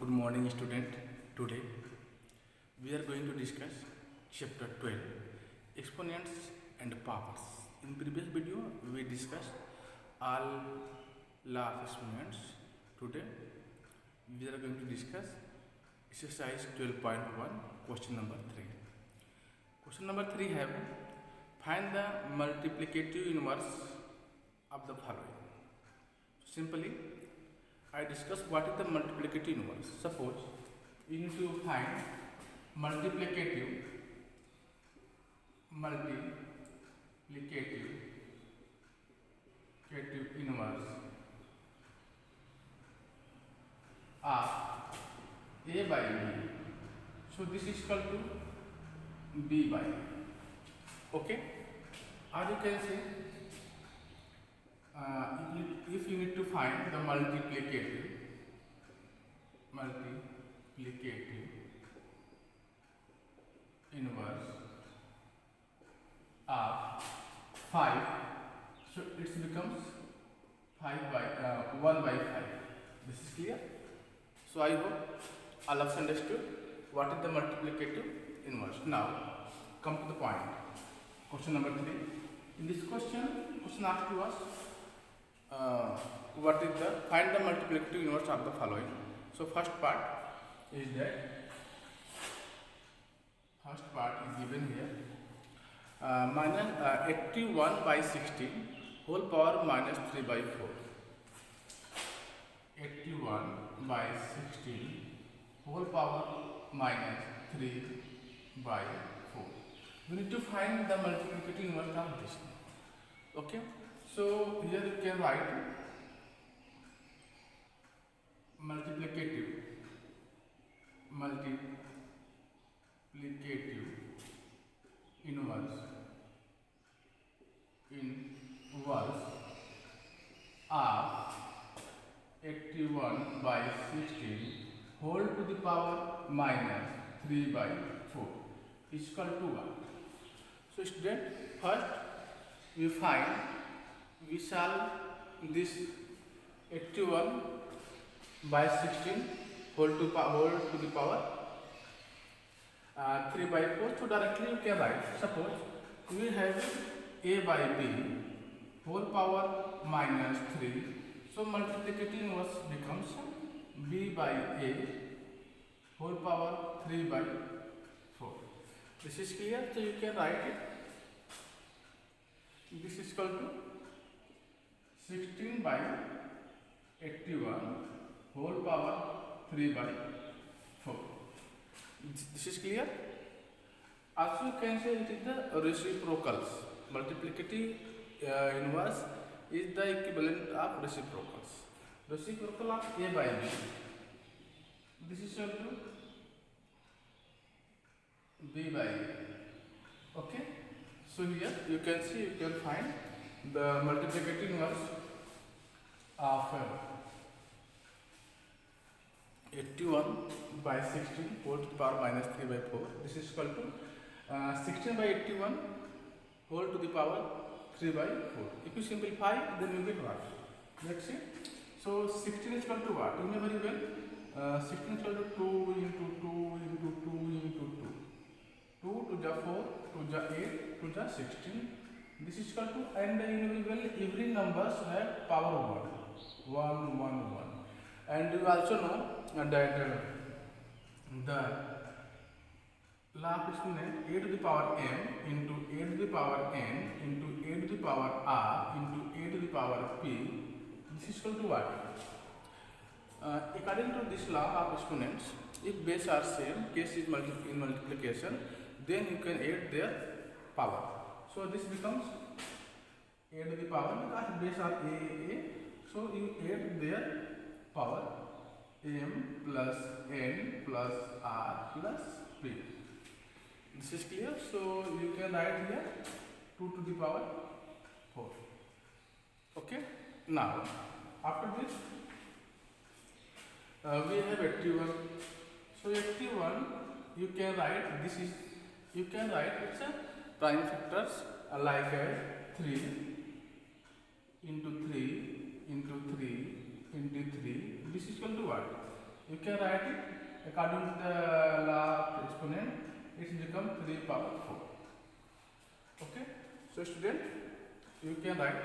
Good morning, student. Today we are going to discuss chapter 12, exponents and powers. In previous video we discussed all law of exponents. Today we are going to discuss exercise 12.1, question number 3. Question number 3 have find the multiplicative inverse of the following. Simply I discuss what is the multiplicative inverse. Suppose we need to find multiplicative inverse of A by B. So this is equal to B by A. Okay. As you can see, if you need to find the multiplicative inverse of 5, so it becomes 5 by 1 by 5. This is clear. So I hope all of you understood what is the multiplicative inverse. Now come to the point. Question number 3. In this question asked to us what is the find the multiplicative inverse of the following. So first part is given here, minus 81 by 16 whole power minus 3 by 4. 81 by 16 whole power minus 3 by 4. We need to find the multiplicative inverse of this. Okay. So here you can write multiplicative inverse of 81 by 16 whole to the power minus 3 by 4 is equal to 1. So student, first we solve this 81 by 16 whole to the power 3 by 4. So directly you can write, suppose we have A by B whole power minus 3. So multiplicative inverse becomes B by A whole power 3 by 4. This is clear. So you can write it. This is equal to 16 by 81 whole power 3 by 4. This is clear. Also you can say it is the reciprocals. Multiplicative inverse is the equivalent of reciprocals. Reciprocal of A by B. This is equal to B by A. Okay. So here you can see, you can find the multiplicative inverse of 81 by 16 whole to the power minus 3 by 4. This is equal to 16 by 81 whole to the power 3 by 4. If you simplify, then you get what? Let's see. So 16 is equal to what? You know very well. 16 is equal to 2 into 2 into 2 into 2. 2 to the 4 to the 8 to the 16. This is equal to, and you know every numbers have power 1, 1, 1, 1. And you also know that the law of exponent a to the power m into a to the power n into a to the power r into a to the power p. This is equal to what? According to this law of exponents, if base are same, case is in multiplication, then you can add their power. So this becomes a to the power, because base are a. So you add their power m plus n plus r plus p. This is clear. So you can write here 2 to the power 4. Okay. Now after this we have 81. So 81 you can write, this is, you can write it's a prime factors like 3 into 3 into 3 into 3. This is equal to what? You can write it according to the law of exponent. It becomes 3 power 4. Okay. So student, you can write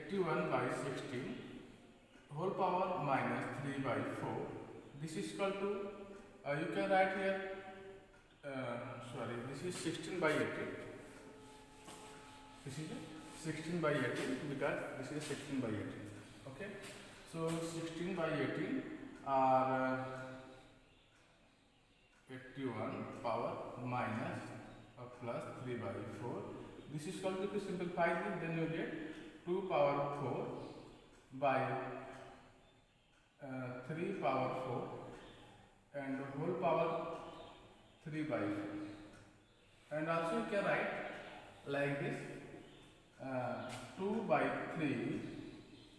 81 by 16 whole power minus 3 by 4. This is equal to, you can write here, this is 16 by 18. This is 16 by 18 because this is 16 by 18. Okay. So 16 by 18 are 81 power minus plus 3 by 4. This is equal to, if you simplify this, then you get 2 power 4 by 3 power 4 and whole power 3 by 4. And also you can write like this, 2 by 3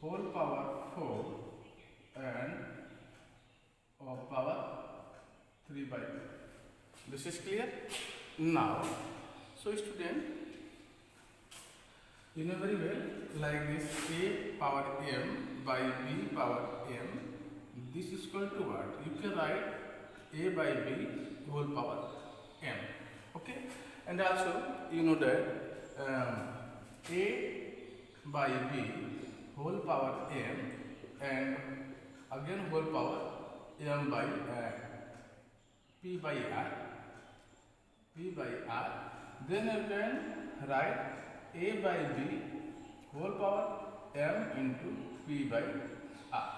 whole power 4 and power 3 by 4. This is clear? Now, so student, you know very well, like this, a power m by b power m, this is equal to what? You can write a by b whole power m. Okay. And also you know that a by b whole power m and again whole power m by p by r, then you can write a by b whole power m into p by r.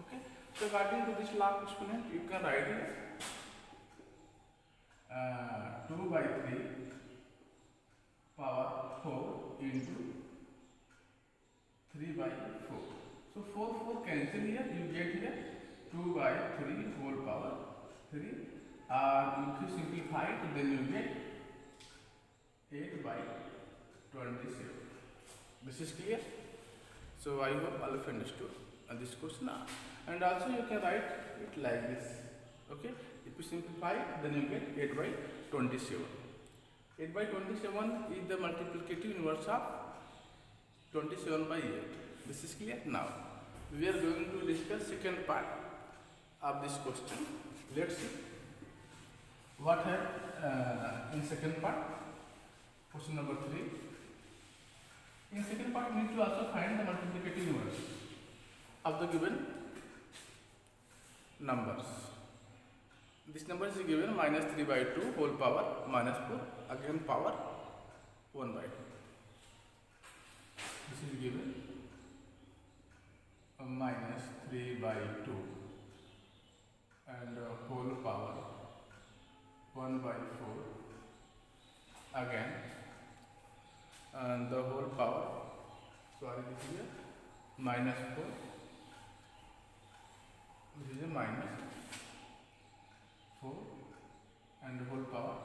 Okay. So according to this law of exponent, you can write it 2 by 3 power 4 into 3 by 4. So 4 cancel here, you get here 2 by 3 whole power 3. If you simplify it, then you get 8 by 27. This is clear? So I hope all of you understood this question. And also you can write it like this. Okay? If you simplify it, then you get 8 by 27. 8 by 27 is the multiplicative inverse of 27 by 8. This is clear? Now, we are going to discuss second part of this question. Let's see what have in second part, question number 3. In second part, we need to also find the multiplicative inverse of the given numbers. This number is given minus 3 by 2 whole power minus 4 again power 1 by 2. This is given minus 3 by 2 and whole power 1 by 4 again and the whole power, this is a minus 4, this is a minus 4 and the whole power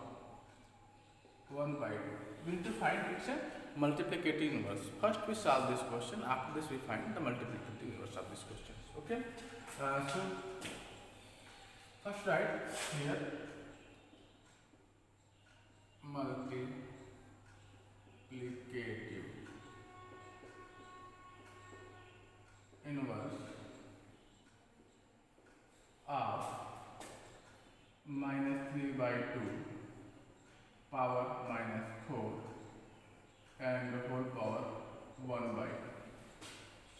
1 by 2. We need to find its multiplicative inverse. First we solve this question, after this we find the multiplicative inverse of this question. Okay. So first write here multiplicative inverse of minus 3 by 2 power minus 4 and the whole power 1 by 2.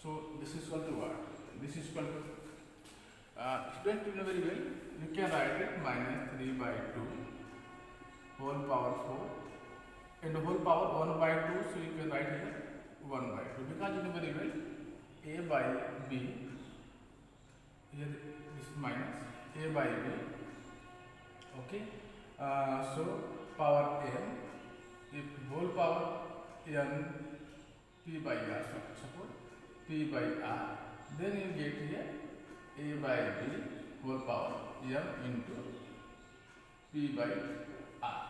So this is equal to what? This is equal to, student, you know very well, you can write it minus 3 by 2 whole power 4 and the whole power 1 by 2, so you can write here 1 by 2, because you know very well a by b, here this is minus a by b. Okay. So power m, if whole power n p by r, suppose p by r, then you get here a by b whole power m into p by r.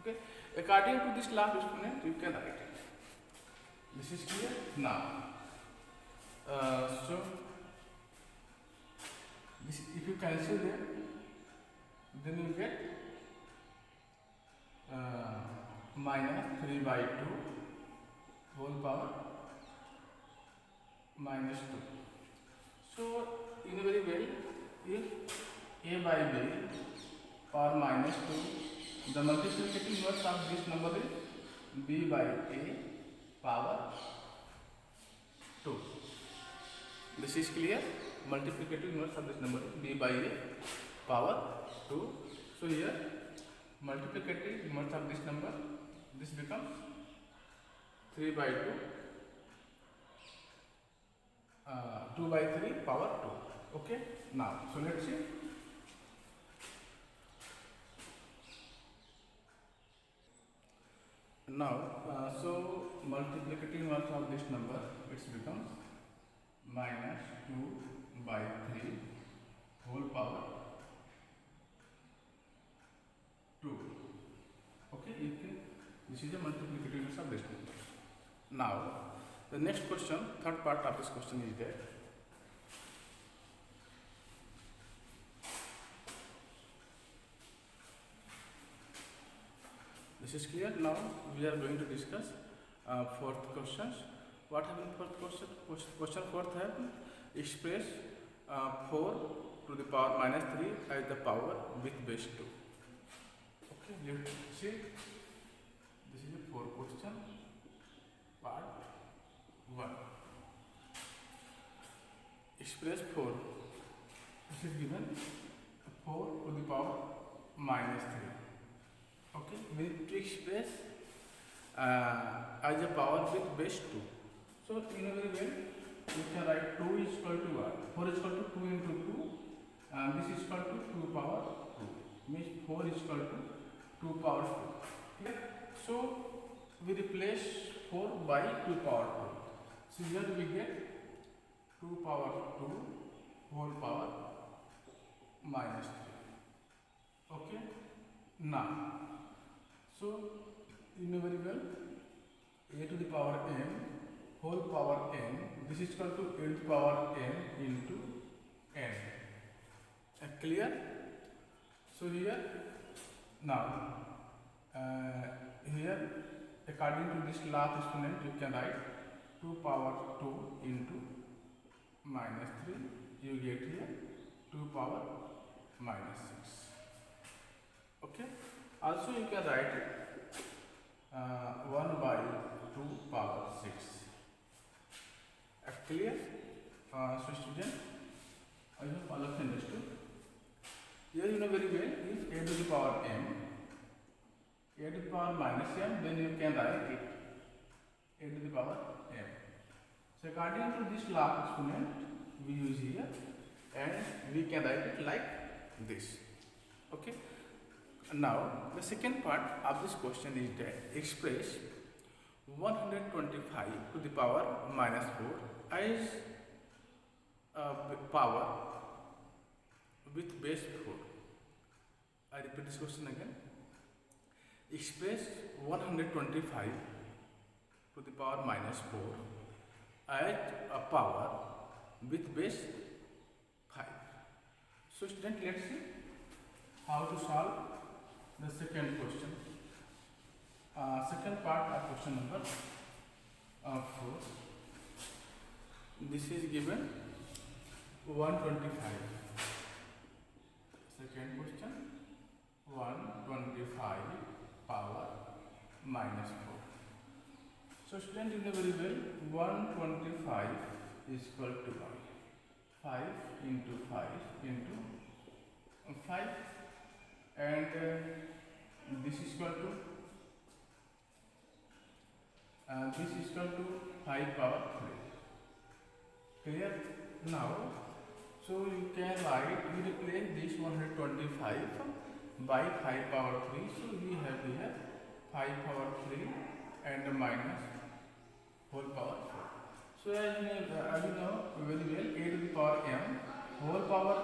Okay. According to this law of exponent, you can write it. This is clear now. So this, if you cancel them, then you get minus 3 by 2 whole power minus 2. So in very well, if a by b power minus 2, the multiplicative inverse of this number is b by a power 2. This is clear. Multiplicative inverse of this number is b by a power 2. So here multiplicative inverse of this number, this becomes 3 by 2, 2 by 3 power 2. Okay, now so let's see. Now so multiplicative inverse of this number, it becomes minus 2 by 3 whole power 2. Okay, this is a multiplicative inverse of this number. Now the next question, third part of this question is that this is clear. Now we are going to discuss fourth questions. What happened fourth question? Question fourth have express 4 to the power minus 3 as the power with base 2. Okay, let's see. This is a fourth question, part 1. Express 4. This is given 4 to the power minus 3. Okay, we need to express as a power with base 2. So in a very well, we can write 2 is equal to what? 4 is equal to 2 into 2, and this is equal to 2 power 2. Means 4 is equal to 2 power 2. Okay? So we replace 4 by 2 power 2. So here we get 2 power 2 whole power minus 3. Okay. Now, so you know very well, a to the power n whole power n, this is equal to a to the power n into n. Clear? So here, now, here according to this law of exponent, you can write 2 power 2 into minus 3, you get here 2 power minus 6. Okay. Also you can write it 1 by 2 power 6. Clear? So student, I hope all of you understood. Here you know very well, if a to the power m, a to the power minus m, then you can write it a to the power m. So according to this law of exponent, we use here, and we can write it like this. Okay. Now the second part of this question is that express 125 to the power minus 4 as power with base 4. I repeat this question again. Express 125 to the power minus 4 as a power with base 5. So student, let's see how to solve the second question. Second part of question number 4. This is given 125. Second question, 125 power minus 4. So student, you know very well, 125 is equal to 5 into 5 into 5, and this is equal to 5 power 3. Clear? Now, so you can write, you replace this 125 by 5 power 3. So we have here 5 power 3 and minus whole power 4. So as you know very well, a to the power m whole power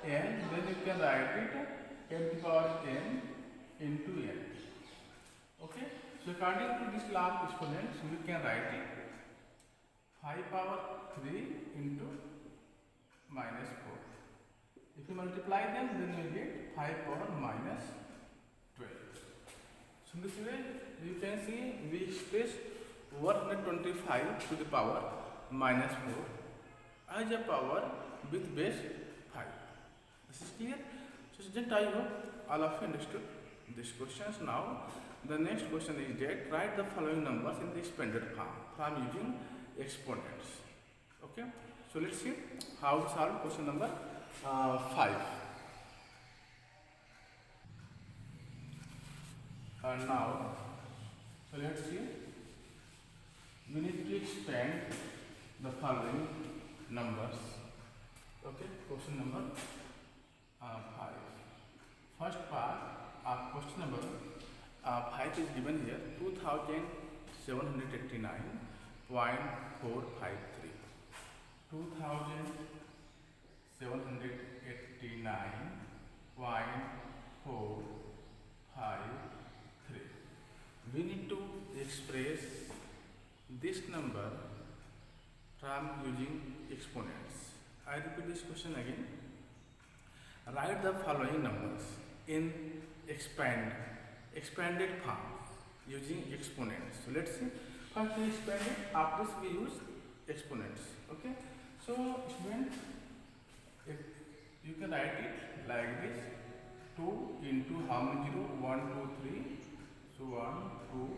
n, then you can write it a to the power n into n. Okay. So according to this law of exponents, we can write it 5 power 3 into minus 4. If you multiply them, then you get 5 power minus 12. So in this way, you can see we express 125 to the power minus 4 as a power with base 5. This is clear? So student, I hope all of you understood these questions. Now the next question is that write the following numbers in the expanded form from using exponents. Okay, so let's see how to solve question number 5. And now, so let's see, we need to expand the following numbers. Okay, question number 5. First part of question number 5 is given here 2789.453. 2789.453. We need to express this number from using exponents. I repeat this question again. Write the following numbers in expanded form using exponents. So let's see. First we expanded, after this we use exponents. Okay. So student, if you can write it like this: 2 into how many 0? 1, 2, 3. So 1, 2,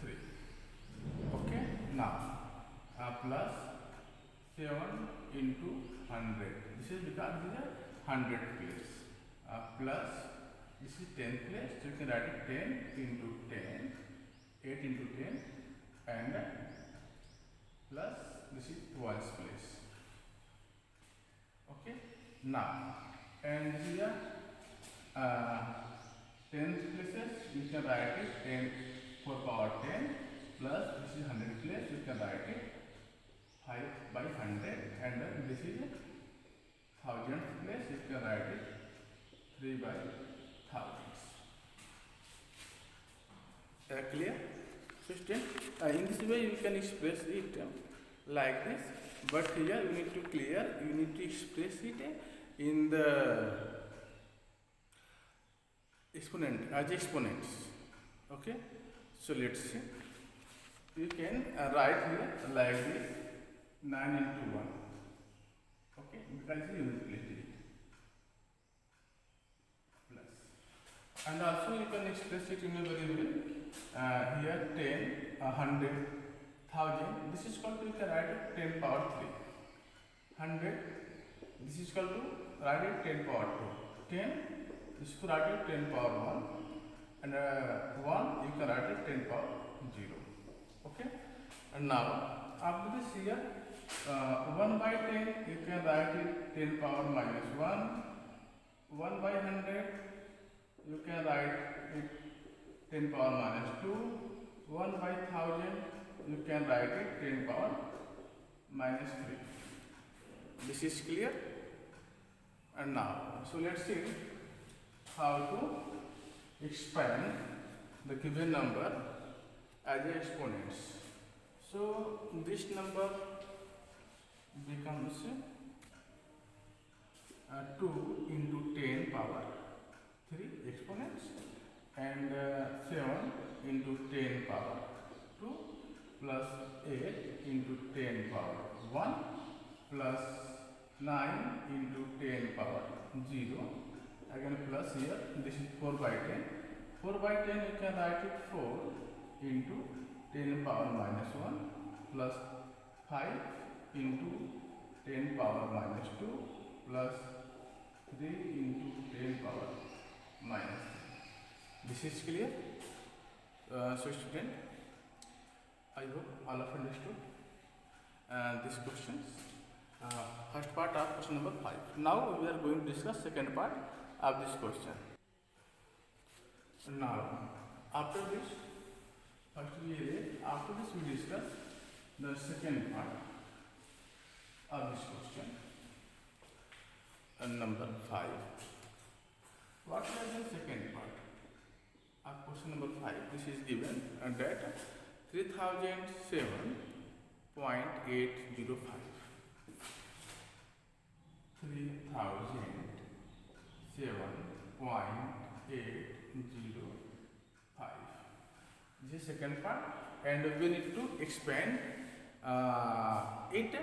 3. Okay. Now plus 7 into 100. This is because these are 100 place. Plus this is 10 place. So you can write it 10 into 10, 8 into 10, and plus this is 12 place. Okay. Now and here 10 places you can write it 10 4 power 10 plus this is 100 place, you can write it 5 by 100, and then this is 1000th place, you can write it 3 by 1000s. Clear? So in this way you can express it like this, but here you need to express it in the exponent as exponents. Okay, so let's see. You can write here like this: 9 into 1. Okay, because you will place it plus, and also you can express it in a variable. Here 10, 100, 1000. This is called to, you can write it 10 power 3. 100. This is called to write it 10 power 2. 10. This is write it 10 power 1, and 1 you can write it 10 power 0. Okay, and now after this here 1 by 10 you can write it 10 power minus 1. 1 by 100 you can write it 10 power minus 2. 1 by 1000 you can write it 10 power minus 3. This is clear? And now, so let's see how to expand the given number as exponents. So this number becomes 2 into 10 power 3 exponents, and 7 into 10 power 2 plus 8 into 10 power 1 plus 9 into 10 power 0. Again plus here, this is 4 by 10. 4 by 10 you can write it 4 into 10 power minus 1 plus 5 into 10 power minus 2 plus 3 into 10 power minus 3. This is clear? So student, I hope all of you understood these questions. First part of question number 5. Now we are going to discuss second part of this question. Now after this we discuss the second part of this question. Number 5. What is the second part of question number 5? This is given that 3007.805. 3007.805. This is second part, and we need to expand it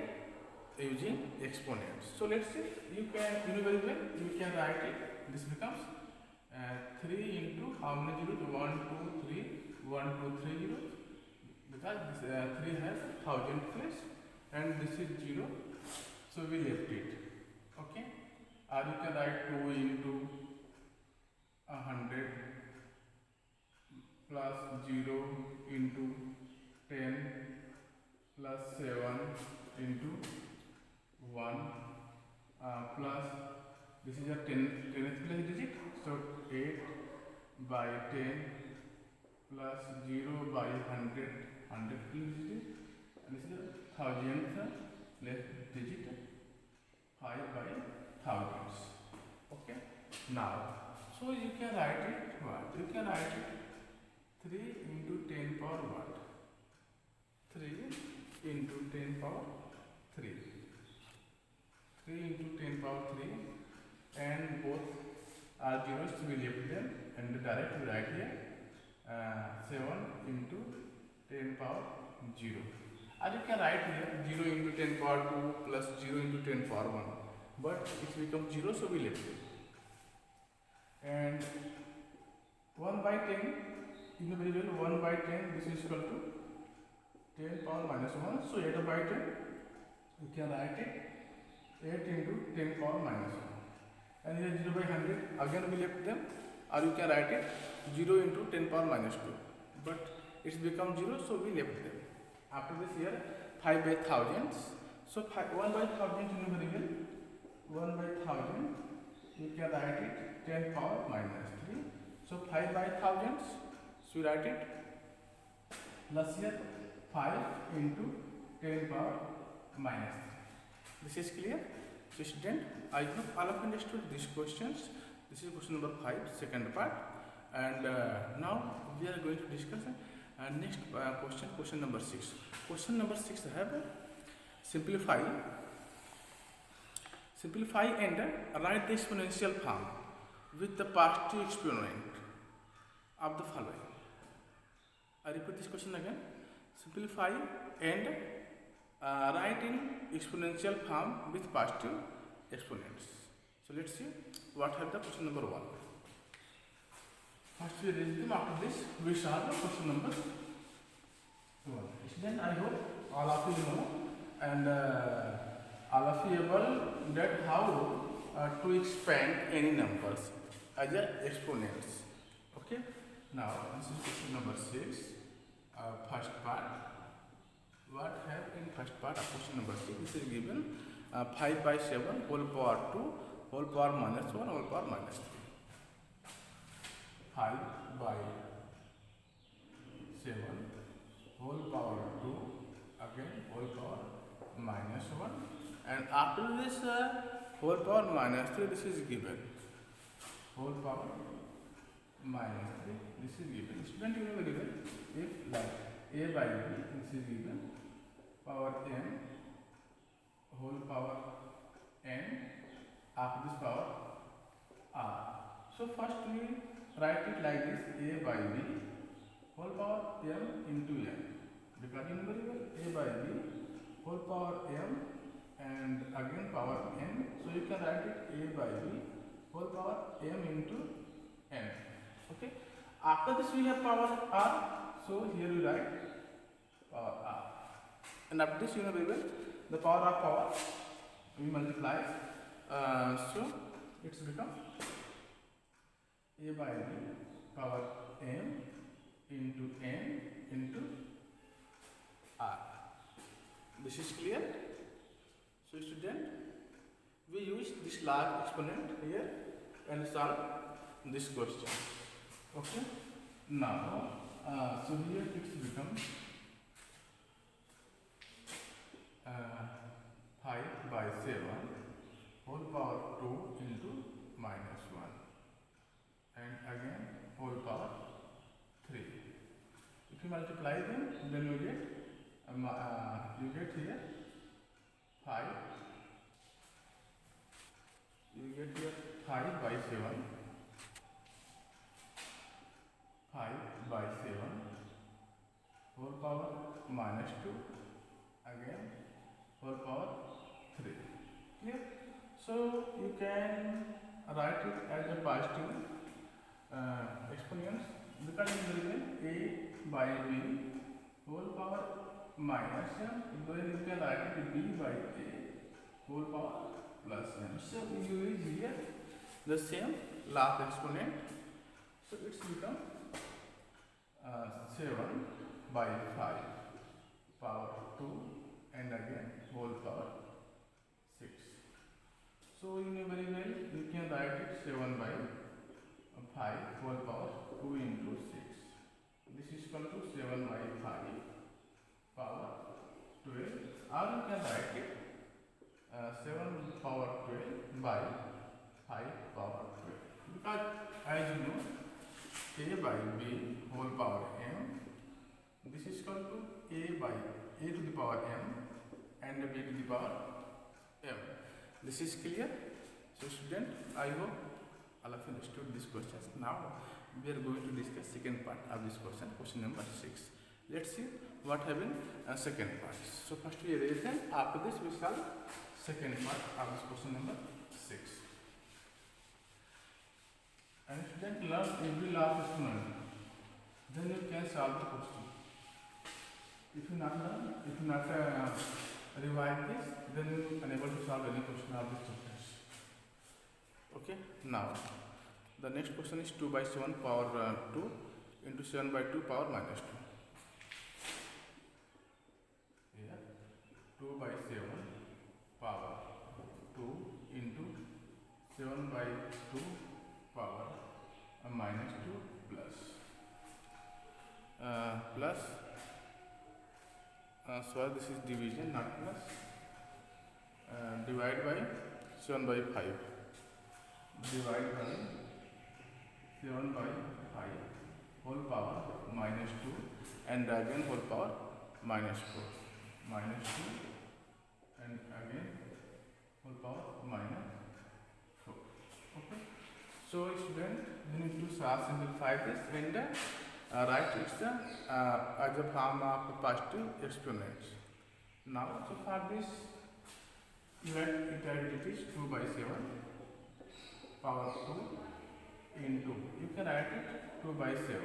using exponents. So let's see, you know very well, you can write it. This becomes 3 into how many zeros? 1, 2, 3, 1, 2, 3 zeros, because this 3 has 1000 place and this is 0, so we left it. Okay, or you can write 2 into 100 plus 0 into 10 plus 7 into 1 plus this is a 10th place digit, so 8 by 10 plus 0 by 100 place digit, and this is a 1000th place digit, 5 by thousands. Okay, now so you can write it what? You can write it 3 into 10 power what? 3 into 10 power 3. 3 into 10 power 3, and both are zeros, so we left them and direct we write here 7 into 10 power 0. Or you can write here 0 into 10 power 2 plus 0 into 10 power 1, but it becomes 0, so we left it. And 1 by 10, you know very well, 1 by 10, this is equal to 10 power minus 1, so 8 by 10, you can write it 8 into 10 power minus 1. And here 0 by 100, again we left them, or you can write it 0 into 10 power minus 2, but it's become 0, so we left them. After this here 5 by thousands, so 1 by thousand, you know very well, 1 by thousand, you can write it 10 power minus 3, so 5 by thousands, so we write it plus here 5 into 10 power minus 3. This is clear? So student, I hope all of you understood these questions. This is question number 5, second part, and now we are going to discuss next question number 6. Question number 6 I have simplify and write the exponential form with the positive exponent of the following. I repeat this question again. Simplify and write in exponential form with positive exponents. So let's see what have the question number 1. First we read them, after this we solve the question number 1. Then I hope all of you know and all of you able that how to expand any numbers as exponents. Okay, now this is question number 6, first part. What have in first part of question number 6? This is given 5 by 7 whole power 2 whole power minus 1 whole power minus 3. 5 by 7 whole power 2 again whole power minus 1, and after this whole power minus 3, this is given whole power minus 3, this is given. Student, you know very well, if like a by b, this is given power n whole power n, after this power r. So first we write it like this, a by b whole power m into n, because you know very well a by b whole power m and again power n, so you can write it a by b whole power m into n. Okay, after this we have power r, so here we write power r, and after this you know very well the power of power we multiply, so it's become a by b power m into n into r. This is clear? So student, we use this large exponent here and solve this question. Okay, now so here it's become 5 by 7 whole power 2 into minus 1, and again whole power 3. If you multiply them, then you get here 5. You get here 5 by 7. 5 by 7 whole power minus 2, again whole power can write it as a positive exponents because it will be a by b whole power minus m. Then you can write it b by a whole power plus m. So you use here the same last exponent. So it's become 7 by 5 power 2 and again whole power 6. So you know very well you can write it 7 by 5 whole power 2 into 6. This is equal to 7 by 5 power 12, or you can write it 7 power 12 by 5 power 12, because as you know a by b whole power m, this is equal to a by a to the power m and b to the power m. This is clear? So student, I hope all of you understood this question. Now we are going to discuss second part of this question, question number 6. Let's see what happened second part. So first we erase them, after this we solve second part of this question number 6. And student, learn every last exponent, then you can solve the question. If you not learn, if you not revise this, then you are unable to solve any question of this chapters. Okay, now the next question is 2 by 7 power 2 into 7 by 2 power minus 2. Here 2 by 7 power 2 into 7 by 2 power minus 2 plus so this is division, not plus, divide by 7 by 5, divide by 7 by 5 whole power minus 2 and again whole power minus 4, minus 2 and again whole power minus 4. Okay. So student, you need to simplify this and write it as a form of positive exponents. Now, so for this, you write it as it is 2 by 7 power 2 into, you can write it 2 by 7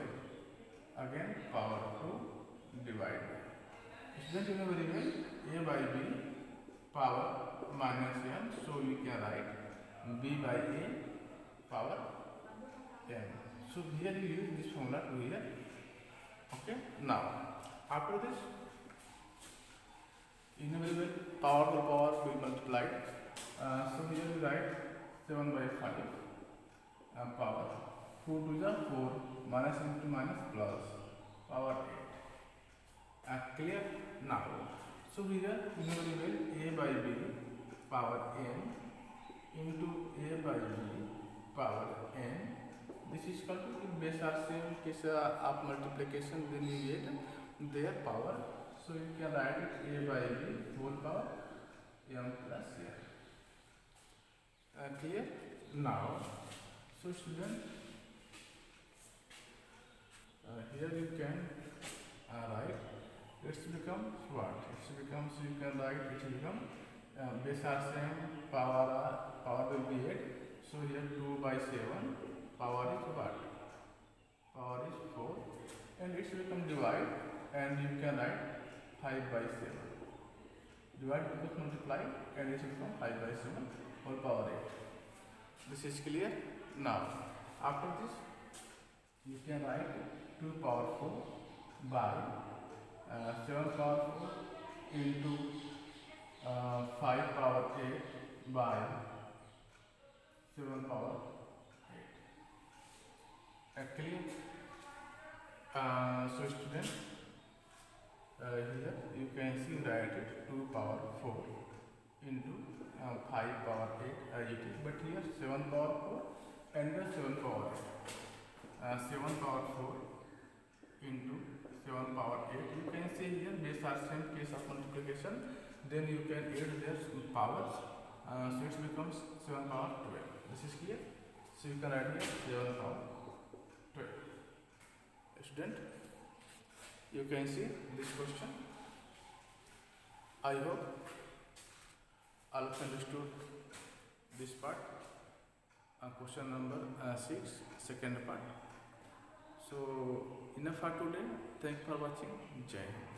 again power 2 divide by. Student, you know very well a by b power minus m, so you can write b by a power m. So here you use this formula to here. Okay. Now after this, you know very well power to power will multiply. So here you write 7 by 5 power 4 to the 4 minus into minus plus power 8. Clear? Now, so here you know very well a by b power n into a by b power n. This is equal to, if base are same, case of multiplication, then you get their power. So you can write it a by b whole power m plus n. Clear? Now, so student, here you can write, it becomes what? It becomes, you can write, it will become base are same, power will be 8. So here 2 by 7 power is what? Power is 4, and it will become divide, and you can write 5 by 7. Divide because multiply, and it will become 5 by 7 whole power 8. This is clear? Now, after this, you can write 2 power 4 by 7 power 4 into 5 power 8 by 7 power 8. Clear? So student, here you can see write it 2 power 4 into 5 power 8 as it is, but here 7 power 4 and 7 power 8. 7 power 4 into 7 power 8. You can see here base are same, case of multiplication, then you can add their powers, so it becomes 7 power 12. This is clear? So you can write here 7 power 12. Student, you can see this question. I hope all of you understood this part. question number 6, second part. So enough for today. Thanks for watching. Jai Hind.